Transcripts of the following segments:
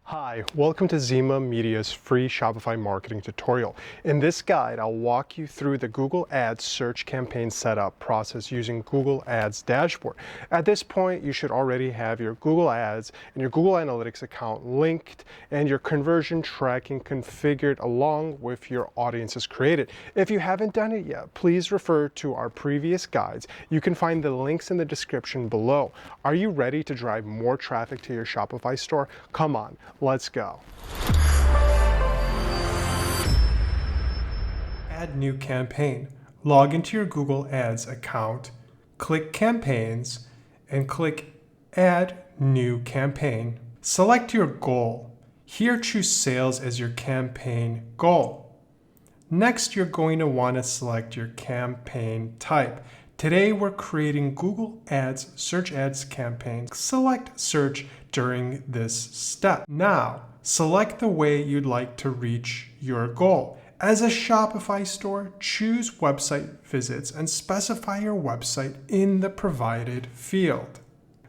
Hi, welcome to Zima Media's free Shopify marketing tutorial. In this guide, I'll walk you through the Google Ads search campaign setup process using Google Ads dashboard. At this point, you should already have your Google Ads and your Google Analytics account linked and your conversion tracking configured along with your audiences created. If you haven't done it yet, please refer to our previous guides. You can find the links in the description below. Are you ready to drive more traffic to your Shopify store? Come on. Let's go. Add new campaign. Log into your Google Ads account, click Campaigns, and click Add New Campaign. Select your goal. Here, choose Sales as your campaign goal. Next, you're going to want to select your campaign type. Today, we're creating Google Ads Search Ads campaign. Select Search during this step. Now, select the way you'd like to reach your goal. As a Shopify store, choose Website Visits and specify your website in the provided field.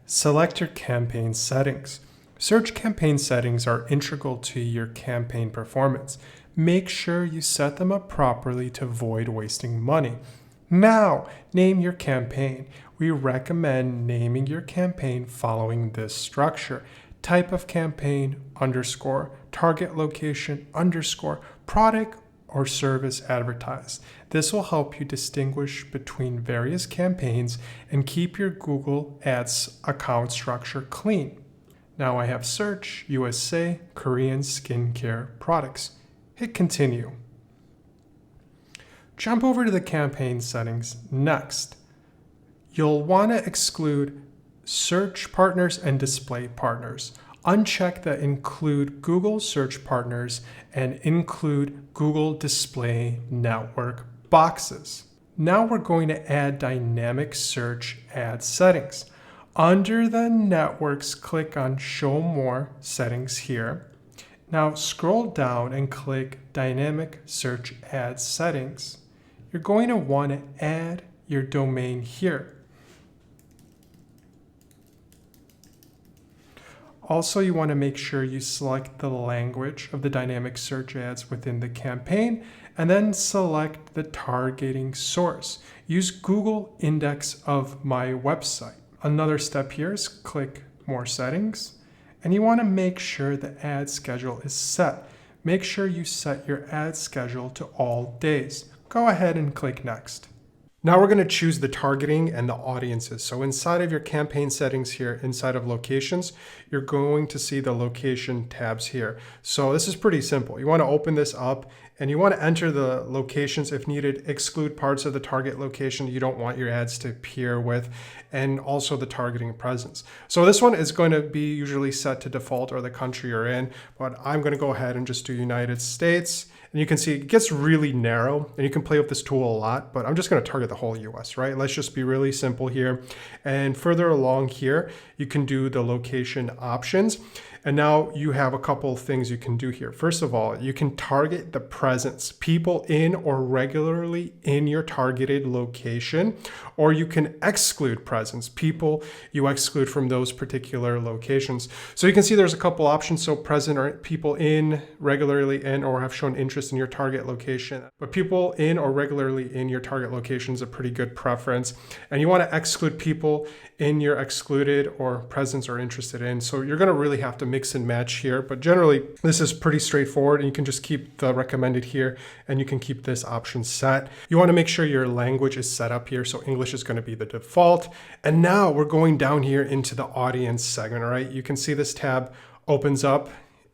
Select your campaign settings. Search campaign settings are integral to your campaign performance. Make sure you set them up properly to avoid wasting money. Now, name your campaign. We recommend naming your campaign following this structure. Type of campaign _ target location _ product or service advertised. This will help you distinguish between various campaigns and keep your Google Ads account structure clean. Now I have search, USA, Korean skincare products. Hit continue. Jump over to the campaign settings next. You'll want to exclude search partners and display partners. Uncheck the include Google search partners and include Google display network boxes. Now we're going to add dynamic search ad settings. Under the networks, click on show more settings here. Now scroll down and click dynamic search ad settings. You're going to want to add your domain here. Also, you want to make sure you select the language of the dynamic search ads within the campaign and then select the targeting source. Use Google index of my website. Another step here is click more settings and you want to make sure the ad schedule is set. Make sure you set your ad schedule to all days. Go ahead and click next. Now we're going to choose the targeting and the audiences. So inside of your campaign settings here, inside of locations, you're going to see the location tabs here. So this is pretty simple. You want to open this up and you want to enter the locations if needed, exclude parts of the target location you don't want your ads to appear with, and also the targeting presence. So this one is going to be usually set to default or the country you're in, but I'm going to go ahead and just do United States. And you can see it gets really narrow and you can play with this tool a lot, but I'm just going to target the whole US, right? Let's just be really simple here. And further along here, you can do the location options. And now you have a couple of things you can do here. First of all, you can target the presence, people in or regularly in your targeted location, or you can exclude presence, people you exclude from those particular locations. So you can see there's a couple options. So present or people in, regularly in, or have shown interest in your target location. But people in or regularly in your target location is a pretty good preference. And you want to exclude people in your excluded or presence or interested in. So you're going to really have to mix and match here, but generally this is pretty straightforward and you can just keep the recommended here and you can keep this option set. You want to make sure your language is set up here. So English is going to be the default. And now we're going down here into the audience segment, all right? You can see this tab opens up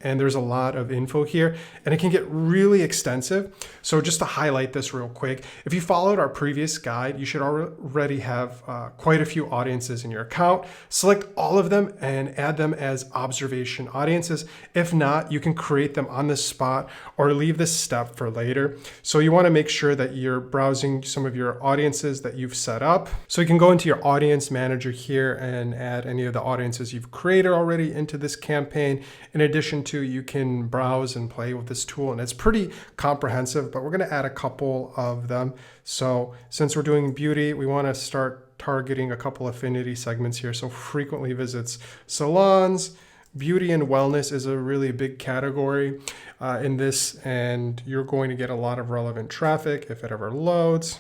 and there's a lot of info here and it can get really extensive. So just to highlight this real quick, if you followed our previous guide, you should already have quite a few audiences in your account. Select all of them and add them as observation audiences. If not, you can create them on the spot or leave this step for later. So you want to make sure that you're browsing some of your audiences that you've set up. So you can go into your audience manager here and add any of the audiences you've created already into this campaign. In addition to, you can browse and play with this tool and it's pretty comprehensive, but we're going to add a couple of them. So since we're doing beauty, we want to start targeting a couple affinity segments here. So frequently visits salons, Beauty and wellness is a really big category in this, and you're going to get a lot of relevant traffic if it ever loads.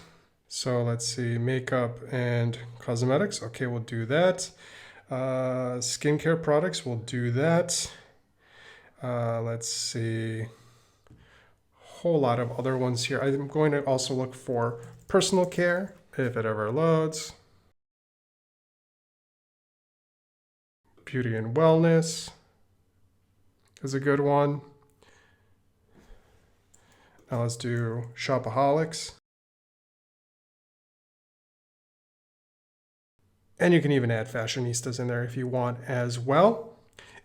So let's see, makeup and cosmetics. Okay, we'll do that. Skincare products, we'll do that. Let's see, whole lot of other ones here. I'm going to also look for personal care if it ever loads. Beauty and wellness is a good one. Now let's do shopaholics. And you can even add fashionistas in there if you want as well.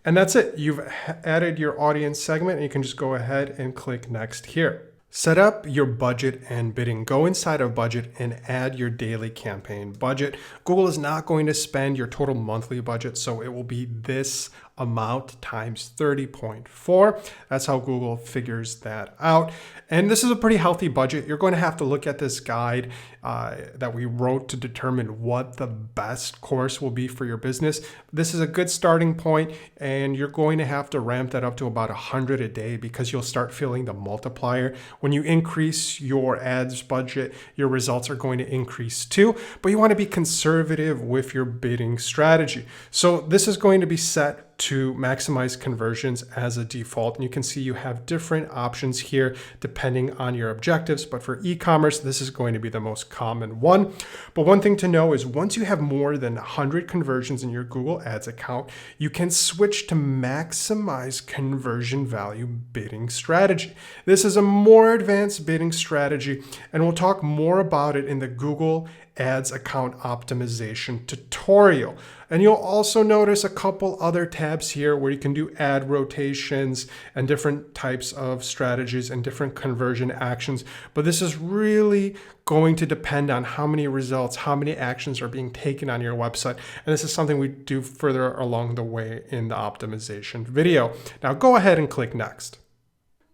And that's it. You've added your audience segment, and you can just go ahead and click next here. Set up your budget and bidding. Go inside of budget and add your daily campaign budget. Google is not going to spend your total monthly budget, so it will be this amount times 30.4. That's how Google figures that out. And this is a pretty healthy budget. You're going to have to look at this guide that we wrote to determine what the best course will be for your business. This is a good starting point, and you're going to have to ramp that up to about 100 a day because you'll start feeling the multiplier. When you increase your ads budget, your results are going to increase too, but you want to be conservative with your bidding strategy. So this is going to be set to maximize conversions as a default. And you can see you have different options here depending on your objectives. But for e-commerce, this is going to be the most common one. But one thing to know is once you have more than 100 conversions in your Google Ads account, you can switch to maximize conversion value bidding strategy. This is a more advanced bidding strategy, and we'll talk more about it in the Google Ads account optimization tutorial. And you'll also notice a couple other tabs here where you can do ad rotations and different types of strategies and different conversion actions. But this is really going to depend on how many results, how many actions are being taken on your website. And this is something we do further along the way in the optimization video. Now go ahead and click next.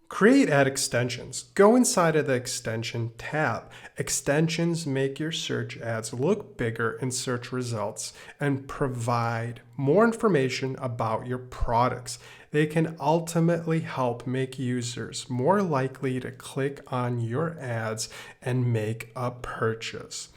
Create ad extensions. Go inside of the extension tab. Extensions make your search ads look bigger in search results and provide more information about your products. They can ultimately help make users more likely to click on your ads and make a purchase.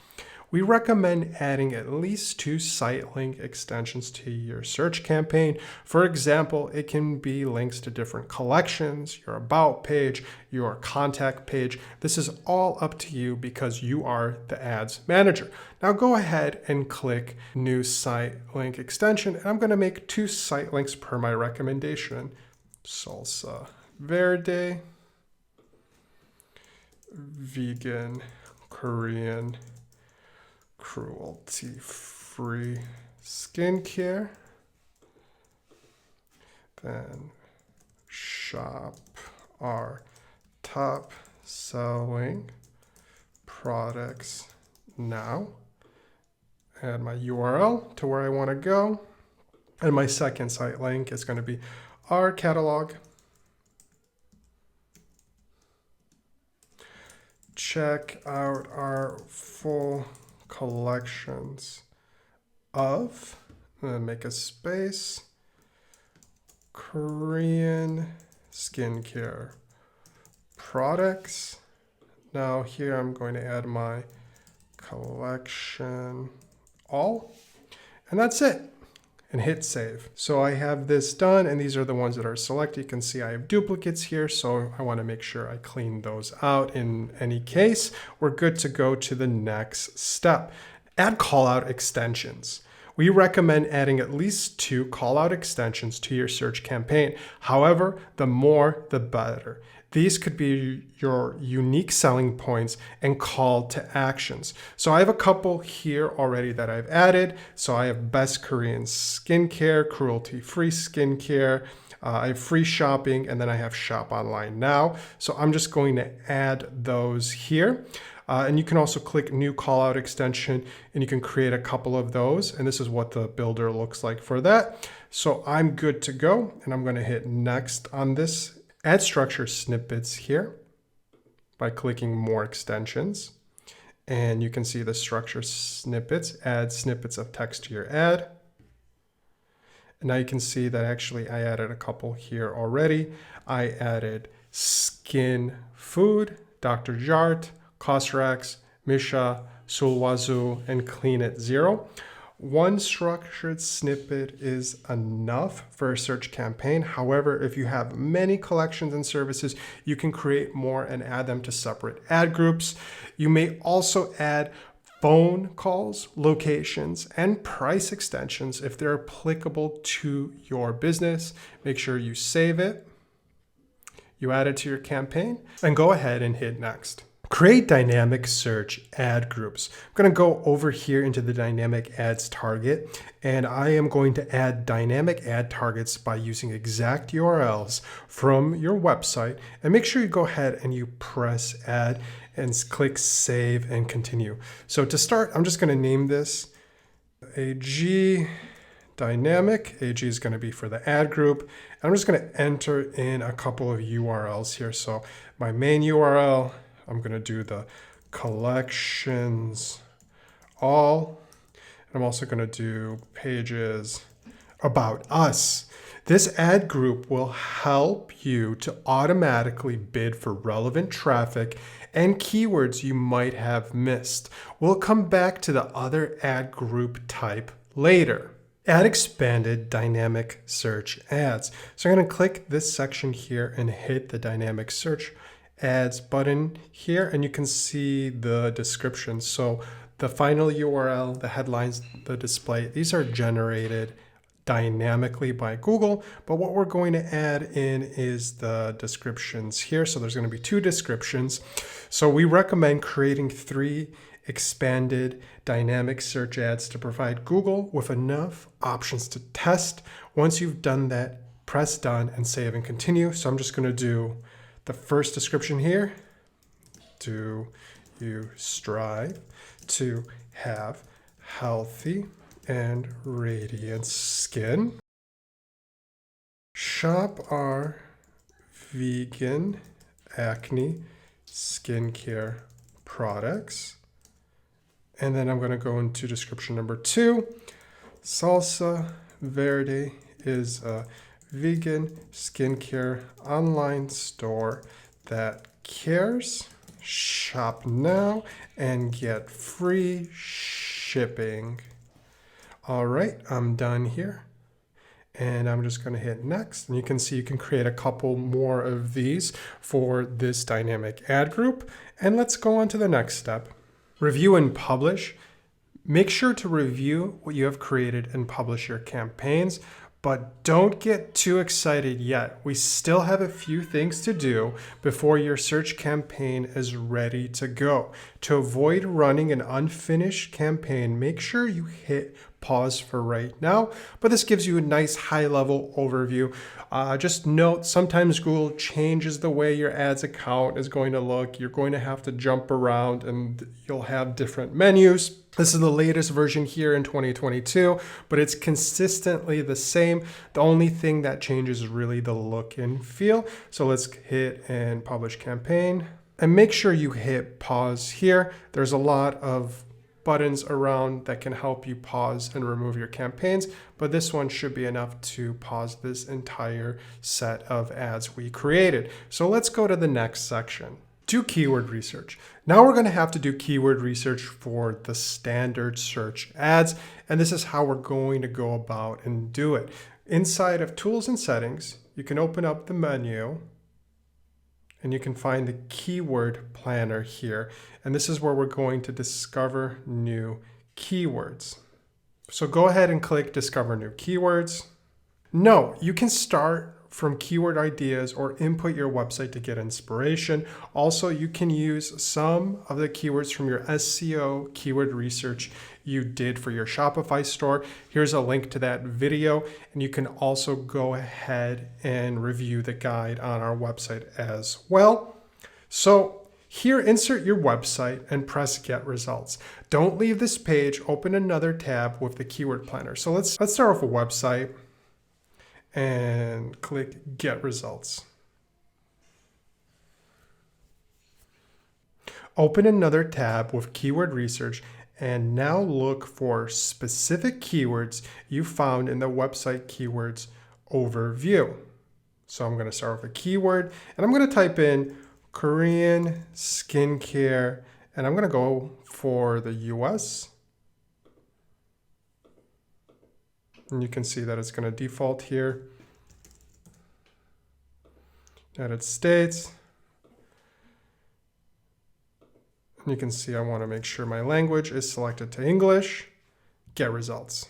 We recommend adding at least 2 site link extensions to your search campaign. For example, it can be links to different collections, your about page, your contact page. This is all up to you because you are the ads manager. Now go ahead and click new site link extension. And I'm going to make 2 site links per my recommendation. Salsa verde, vegan, Korean, cruelty-free skincare. Then shop our top selling products now. Add my URL to where I want to go. And my second site link is going to be our catalog. Check out our full collections of, and then make a space, Korean skincare products. Now here I'm going to add my collection all, and that's it. And hit save. So I have this done, and these are the ones that are selected. You can see I have duplicates here, so I want to make sure I clean those out. In any case, we're good to go to the next step. Add callout extensions. We recommend adding at least 2 callout extensions to your search campaign. However, the more, the better. These could be your unique selling points and call to actions. So I have a couple here already that I've added. So I have best Korean skincare, cruelty-free skincare, I have free shopping, and then I have shop online now. So I'm just going to add those here. And you can also click new callout extension, and you can create a couple of those. And this is what the builder looks like for that. So I'm good to go, and I'm going to hit next on this. Add structure snippets here by clicking more extensions. And you can see the structure snippets, add snippets of text to your ad. And now you can see that actually I added a couple here already. I added Skin Food, Dr. Jart, Cosrx, Misha, Sulwazoo, and Clean It Zero. One structured snippet is enough for a search campaign. However, if you have many collections and services, you can create more and add them to separate ad groups. You may also add phone calls, locations, and price extensions if they're applicable to your business. Make sure you save it, you add it to your campaign, and go ahead and hit next. Create dynamic search ad groups. I'm going to go over here into the dynamic ads target, and I am going to add dynamic ad targets by using exact URLs from your website. And make sure you go ahead and you press add and click save and continue. So to start, I'm just going to name this AG dynamic. AG is going to be for the ad group. And I'm just going to enter in a couple of URLs here. So my main URL, I'm going to do the collections all. I'm also going to do pages about us. This ad group will help you to automatically bid for relevant traffic and keywords you might have missed. We'll come back to the other ad group type later. Add expanded dynamic search ads. So I'm going to click this section here and hit the dynamic search ads button here, and you can see the description. So the final URL, the headlines, the display, these are generated dynamically by Google, but what we're going to add in is the descriptions here. So there's going to be 2 descriptions. So we recommend creating 3 expanded dynamic search ads to provide Google with enough options to test. Once you've done that, press done and save and continue. So I'm just going to do the first description here. Do you strive to have healthy and radiant skin? Shop our vegan acne skincare products. And then I'm going to go into description number 2. Salsa Verde is a vegan skincare online store that cares. Shop now and get free shipping. All right, I'm done here. And I'm just going to hit next. And you can see you can create a couple more of these for this dynamic ad group. And let's go on to the next step. Review and publish. Make sure to review what you have created and publish your campaigns, but don't get too excited yet. We still have a few things to do before your search campaign is ready to go. To avoid running an unfinished campaign, make sure you hit pause for right now, but this gives you a nice high-level overview. Just note, sometimes Google changes the way your ads account is going to look. You're going to have to jump around and you'll have different menus. This is the latest version here in 2022, but it's consistently the same. The only thing that changes is really the look and feel. So let's hit and publish campaign. And make sure you hit pause here. There's a lot of buttons around that can help you pause and remove your campaigns, but this one should be enough to pause this entire set of ads we created. So let's go to the next section. Do keyword research. Now we're going to have to do keyword research for the standard search ads, and this is how we're going to go about and do it. Inside of Tools and Settings, you can open up the menu and you can find the keyword planner here. And this is where we're going to discover new keywords. So go ahead and click Discover New Keywords. No, you can start from keyword ideas or input your website to get inspiration. Also, you can use some of the keywords from your SEO keyword research you did for your Shopify store. Here's a link to that video, and you can also go ahead and review the guide on our website as well. So here, insert your website and press Get Results. Don't leave this page. Open another tab with the keyword planner. So let's start off a website and click Get Results. Open another tab with keyword research and now look for specific keywords you found in the website keywords overview. So I'm going to start with a keyword and I'm going to type in Korean skincare and I'm going to go for the US. And you can see that it's going to default here. United States. And you can see I want to make sure my language is selected to English. Get results.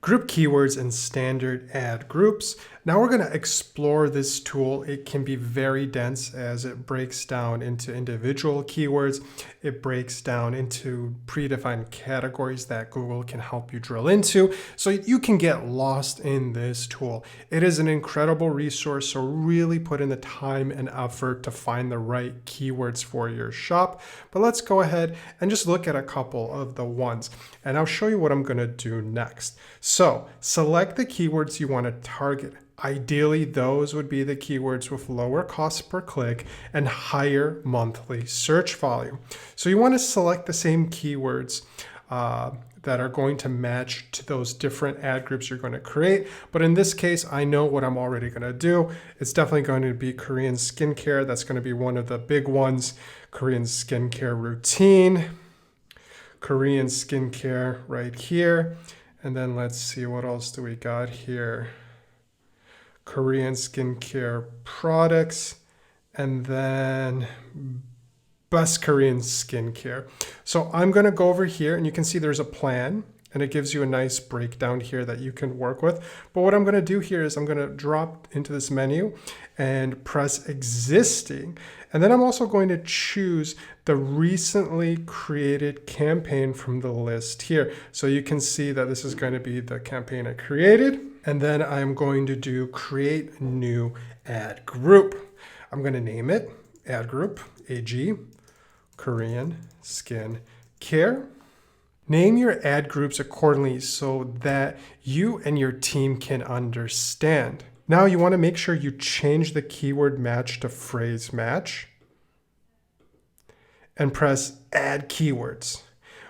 Group keywords and standard ad groups. Now we're going to explore this tool. It can be very dense as it breaks down into individual keywords. It breaks down into predefined categories that Google can help you drill into. So you can get lost in this tool. It is an incredible resource. So really put in the time and effort to find the right keywords for your shop. But let's go ahead and just look at a couple of the ones. And I'll show you what I'm going to do next. So select the keywords you want to target. Ideally, those would be the keywords with lower cost per click and higher monthly search volume. So you want to select the same keywords that are going to match to those different ad groups you're going to create. But in this case, I know what I'm already going to do. It's definitely going to be Korean skincare. That's going to be one of the big ones. Korean skincare routine, Korean skincare right here. And then let's see, what else do we got here? Korean skincare products, and then best Korean skincare. So I'm going to go over here and you can see there's a plan and it gives you a nice breakdown here that you can work with. But what I'm going to do here is I'm going to drop into this menu and press existing. And then I'm also going to choose the recently created campaign from the list here. So you can see that this is going to be the campaign I created. And then I'm going to do create new ad group. I'm going to name it ad group, AG, Korean Skin Care. Name your ad groups accordingly so that you and your team can understand. Now you want to make sure you change the keyword match to phrase match and press add keywords.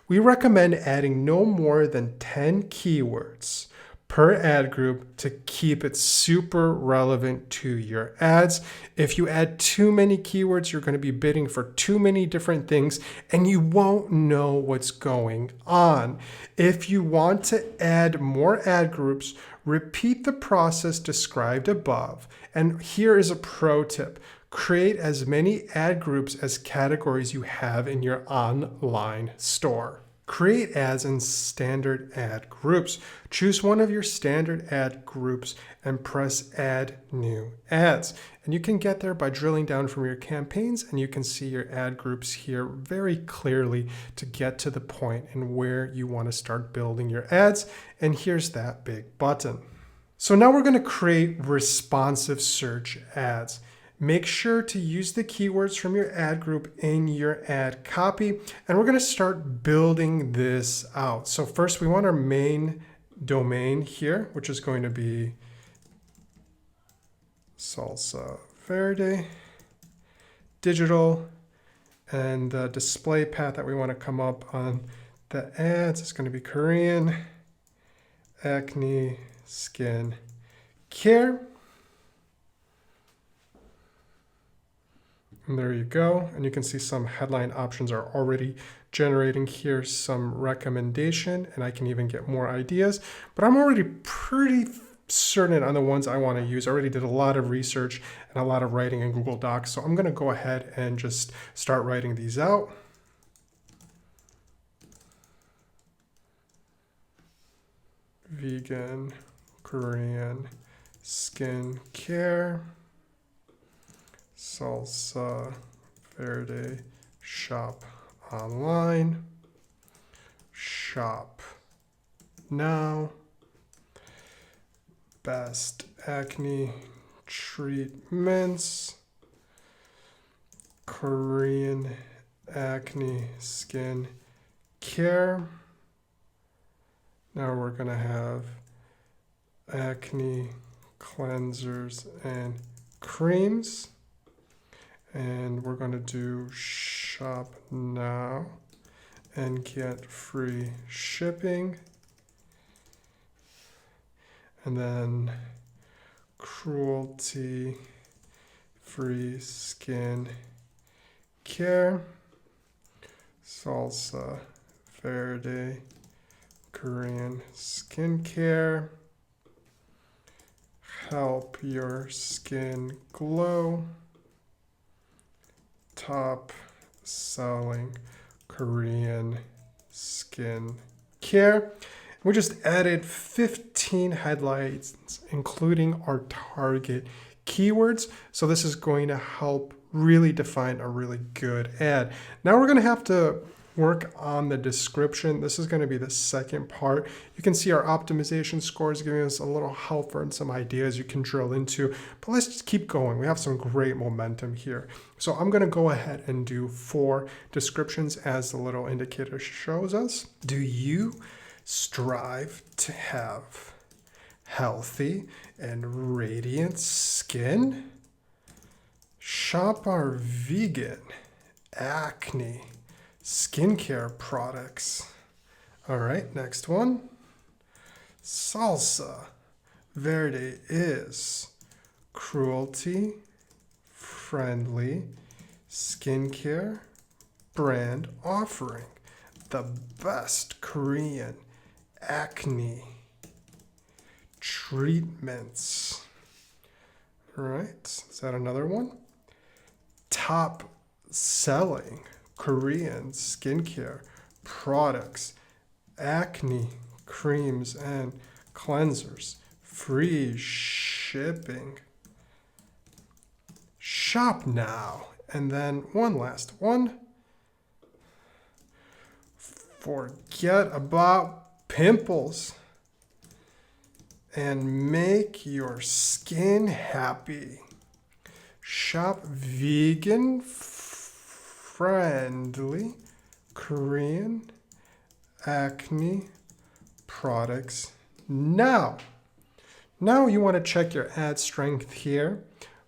We recommend adding no more than 10 keywords per ad group to keep it super relevant to your ads. If you add too many keywords, you're going to be bidding for too many different things and you won't know what's going on. If you want to add more ad groups, repeat the process described above. And here is a pro tip. Create as many ad groups as categories you have in your online store. Create ads in standard ad groups. Choose one of your standard ad groups and press add new ads. And you can get there by drilling down from your campaigns and you can see your ad groups here very clearly to get to the point and where you want to start building your ads. And here's that big button. So now we're going to create responsive search ads. Make sure to use the keywords from your ad group in your ad copy. And we're going to start building this out. So first we want our main domain here, which is going to be Salsa Verde Digital. And the display path that we want to come up on the ads is going to be Korean Acne Skin Care. And there you go. And you can see some headline options are already generating here some recommendation, and I can even get more ideas. But I'm already pretty certain on the ones I want to use. I already did a lot of research and a lot of writing in Google Docs. So I'm going to go ahead and just start writing these out. Vegan, Korean, skin care. Salsa Verde, shop online, shop now, best acne treatments, Korean acne skin care. Now we're going to have acne cleansers and creams. And we're going to do shop now and get free shipping. And then cruelty free skin care, salsa verde Korean skincare, help your skin glow, top selling Korean skin care. We just added 15 headlines, including our target keywords. So this is going to help really define a really good ad. Now we're going to have to work on the description. This is going to be the second part. You can see our optimization scores giving us a little help and some ideas you can drill into, but let's just keep going. We have some great momentum here. So I'm going to go ahead and do 4 descriptions as the little indicator shows us. Do you strive to have healthy and radiant skin? Shop our vegan acne skincare products. All right, next one. Salsa Verde is cruelty-friendly skincare brand offering the best Korean acne treatments. All right, is that another one? Top selling Korean skincare products, acne creams and cleansers, free shipping. Shop now. And then one last one. Forget about pimples and make your skin happy. Shop vegan friendly Korean acne products now. Now you want to check your ad strength here,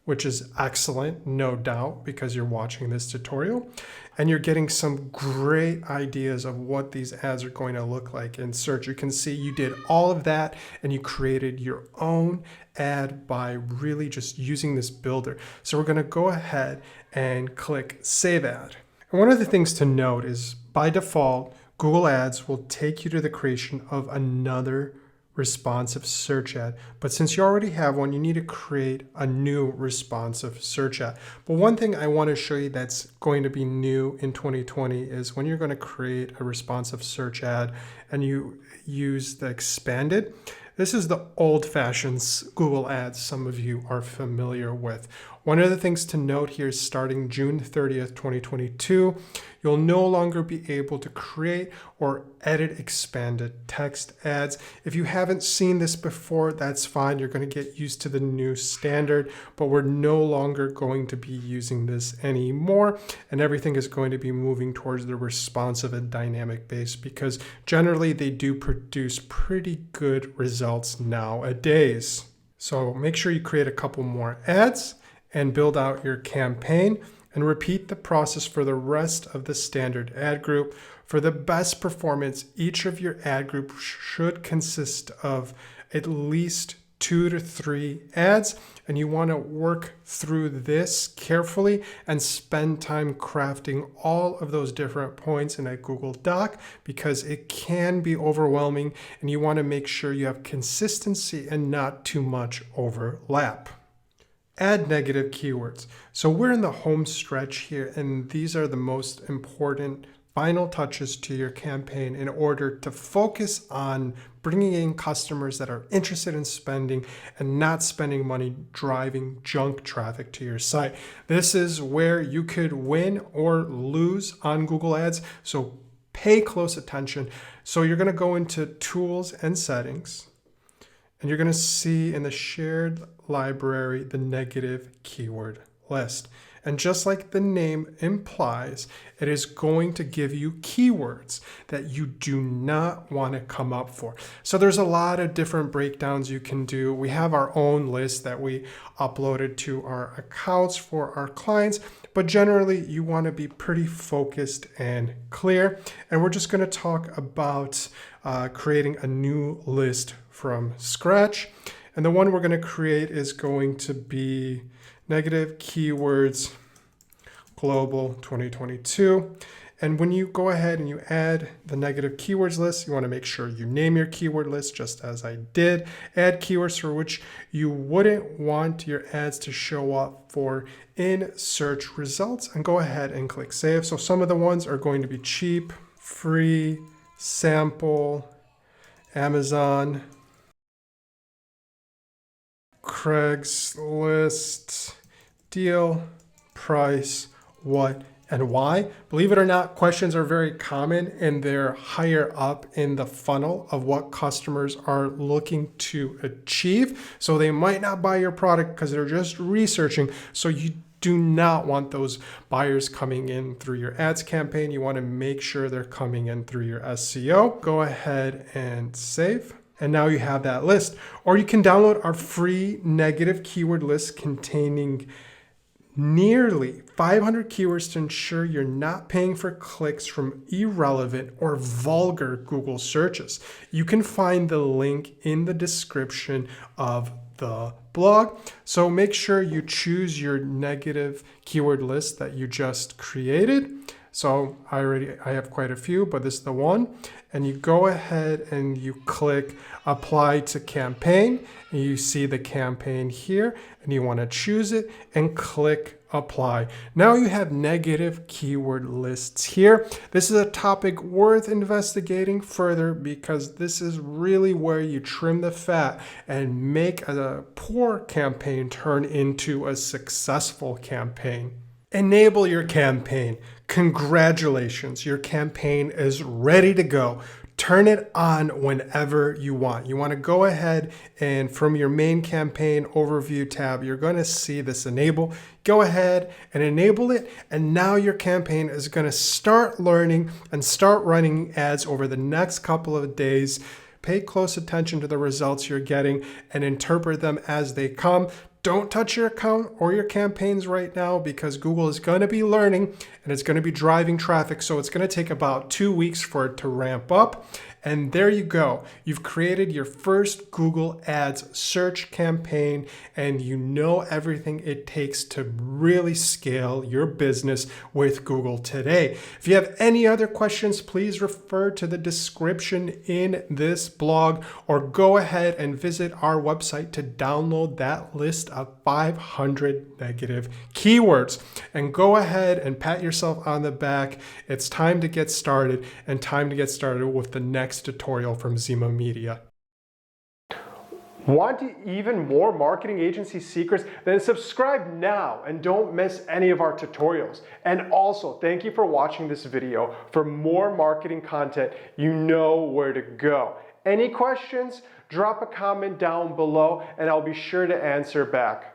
which is excellent, no doubt, because you're watching this tutorial and you're getting some great ideas of what these ads are going to look like in search. You can see you did all of that and you created your own ad by really just using this builder. So we're going to go ahead and click Save Ad. And one of the things to note is by default, Google Ads will take you to the creation of another responsive search ad. But since you already have one, you need to create a new responsive search ad. But one thing I want to show you that's going to be new in 2020 is when you're going to create a responsive search ad and you use the expanded. This is the old-fashioned Google Ads some of you are familiar with. One of the things to note here is starting June 30th, 2022, you'll no longer be able to create or edit expanded text ads. If you haven't seen this before, that's fine. You're going to get used to the new standard, but we're no longer going to be using this anymore. And everything is going to be moving towards the responsive and dynamic base because generally they do produce pretty good results nowadays. So make sure you create a couple more ads and build out your campaign and repeat the process for the rest of the standard ad group. For the best performance, each of your ad group should consist of at least 2 to 3 ads, and you want to work through this carefully and spend time crafting all of those different points in a Google Doc because it can be overwhelming and you want to make sure you have consistency and not too much overlap. Add negative keywords. So we're in the home stretch here, and these are the most important final touches to your campaign in order to focus on bringing in customers that are interested in spending and not spending money driving junk traffic to your site. This is where you could win or lose on Google Ads, so pay close attention. So you're going to go into Tools and Settings, and you're going to see in the shared library the negative keyword list. And just like the name implies, it is going to give you keywords that you do not want to come up for. So there's a lot of different breakdowns you can do. We have our own list that we uploaded to our accounts for our clients, but generally you want to be pretty focused and clear. And we're just going to talk about creating a new list from scratch. And the one we're going to create is going to be negative keywords global 2022. And when you go ahead and you add the negative keywords list, you want to make sure you name your keyword list just as I did. Add keywords for which you wouldn't want your ads to show up for in search results, and go ahead and click save. So some of the ones are going to be cheap, free, sample, Amazon, Craigslist, deal, price, what, and why. Believe it or not, questions are very common and they're higher up in the funnel of what customers are looking to achieve. So they might not buy your product because they're just researching. So you do not want those buyers coming in through your ads campaign. You want to make sure they're coming in through your SEO. Go ahead and save. And now you have that list. Or you can download our free negative keyword list containing nearly 500 keywords to ensure you're not paying for clicks from irrelevant or vulgar Google searches. You can find the link in the description of the blog. So make sure you choose your negative keyword list that you just created. So I have quite a few, but this is the one. And you go ahead and you click apply to campaign, and you see the campaign here, and you want to choose it and click apply. Now you have negative keyword lists here. This is a topic worth investigating further because this is really where you trim the fat and make a poor campaign turn into a successful campaign. Enable your campaign. Congratulations, your campaign is ready to go. Turn it on whenever you want. You want to go ahead and from your main campaign overview tab, you're going to see this enable. Go ahead and enable it. And now your campaign is going to start learning and start running ads over the next couple of days. Pay close attention to the results you're getting and interpret them as they come. Don't touch your account or your campaigns right now because Google is going to be learning and it's going to be driving traffic. So it's going to take about 2 weeks for it to ramp up. And there you go. You've created your first Google Ads search campaign and you know everything it takes to really scale your business with Google today. If you have any other questions, please refer to the description in this blog or go ahead and visit our website to download that list of 500 negative keywords. And go ahead and pat yourself on the back. It's time to get started and time to get started with the next tutorial from Zima Media. Want even more marketing agency secrets? Then subscribe now and don't miss any of our tutorials. And also, thank you for watching this video. For more marketing content, you know where to go. Any questions? Drop a comment down below and I'll be sure to answer back.